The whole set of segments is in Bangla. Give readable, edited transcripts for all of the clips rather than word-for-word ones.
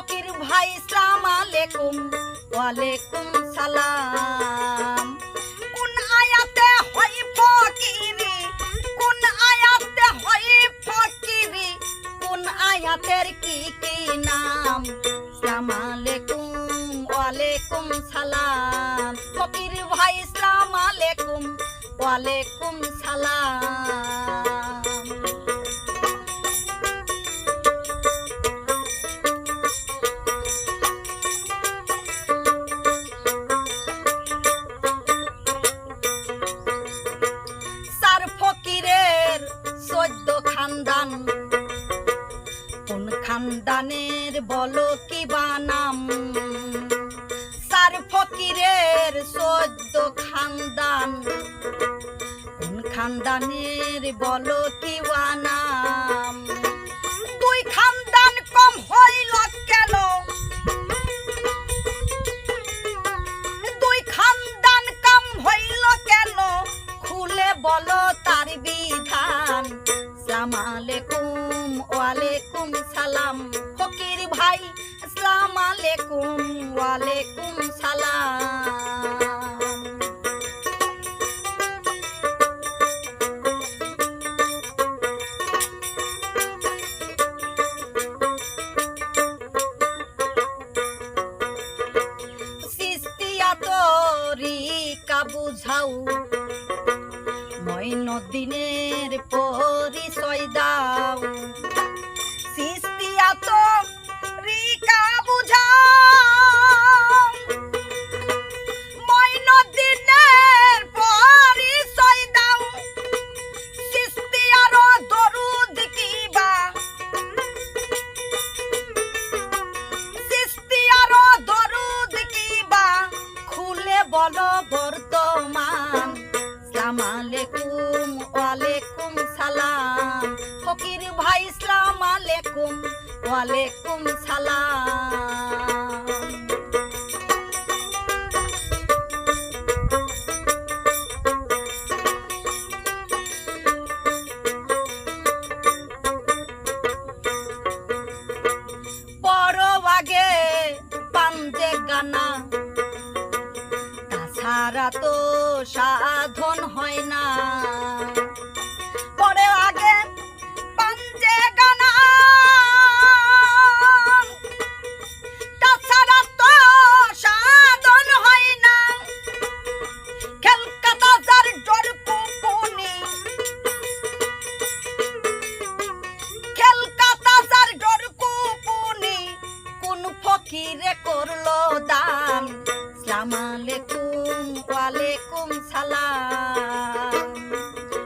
ফকির ভাই সালাম আলাইকুম ওয়ালাইকুম সালাম। কোন আয়াতে হয় ফকিরি, কোন আয়াতে হয় ফকিরি, কোন আয়াতের কি কি নাম? সালাম আলাইকুম ওয়ালাইকুম সালাম। ফকির ভাই সালাম আলাইকুম ওয়ালাইকুম সালাম। সার ফকিরের 14 খানদান, কোন খানদানের বলো কি বানাম? সার ফকিরের 14 খানদান, কোন খানদানের বলো কি বানাম? দুই খানদান কম হইল কেন, দুই খানদান কম হইল কেন? খুলে বলো তার বিধান। সালাম আলাইকুম ওয়ালাইকুম সালাম। ফকির ভাই আসসালাম আলাইকুম ওয়ালাইকুম সালাম। সিস্তিয়া তরিকা বুঝাও, মঈনুদ্দিনের পরিচয় দাও। সিস্তিয়া তরিকা বুঝাও, মঈনুদ্দিনের পরিচয় দাও। সিস্তিয়ার দরুদ কিবা, সিস্তিয়ার দরুদ কিবা, খুলে বলো বর্তমান। সালাম আলাইকুম ওয়ালাইকুম সালাম। ফকির ভাই সালাম আলাইকুম ওয়ালাইকুম সালাম। বড় আগে পাঞ্জে গানা, তাছাড়া তো সাধন হয় না। পরে আগে পাঞ্জে গানা, তাছাড়া তো সাধন হয় না। খেলকাতা যার ডর কুপুনি, খেলকাতা যার ডর কুপুনি, কোন ফকিরে করলো দান? সালাম আলাইকুম ওয়ালাইকুম সালাম।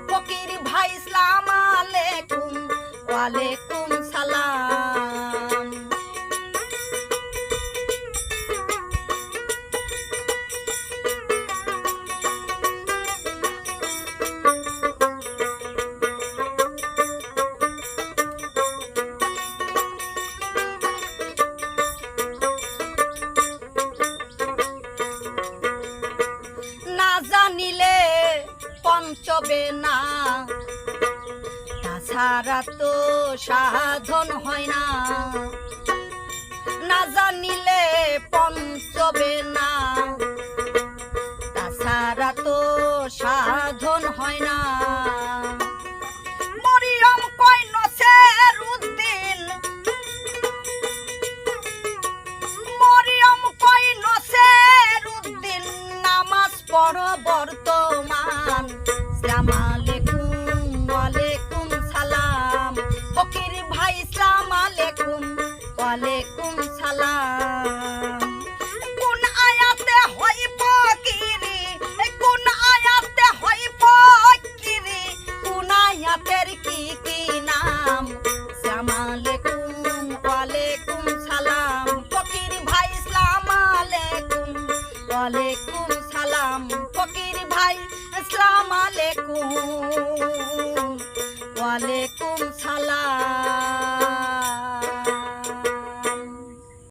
ফকির ভাই সালাম আলাইকুম ওয়ালাইকুম সালাম। না জানিলে পঞ্চবে না, তাছাড়া তো সাধন হয় না। না জানিলে পঞ্চবে না, তাছাড়া তো সাধন হয় না। মরিয়ম কয় নসিরউদ্দিন, মরিয়ম কয় নসিরউদ্দিন, নামাজ পড়ো বর্তমান। সালাম আলাইকুম ওয়ালাইকুম সালাম। ফকির ভাই সালাম আলাইকুম ওয়ালাইকুম সালাম। কোন আয়াতে হয় ফকিরি, কোন আয়াতে হয় ফকিরি, কোন আয়াতের কি কি নাম? সালাম আলাইকুম ওয়ালাইকুম সালাম। ফকির ভাই সালাম আলাইকুম ওয়ালাইকুম সালাম। ফকির ভাই আসসালামু আলাইকুম ওয়ালাইকুম সালাম।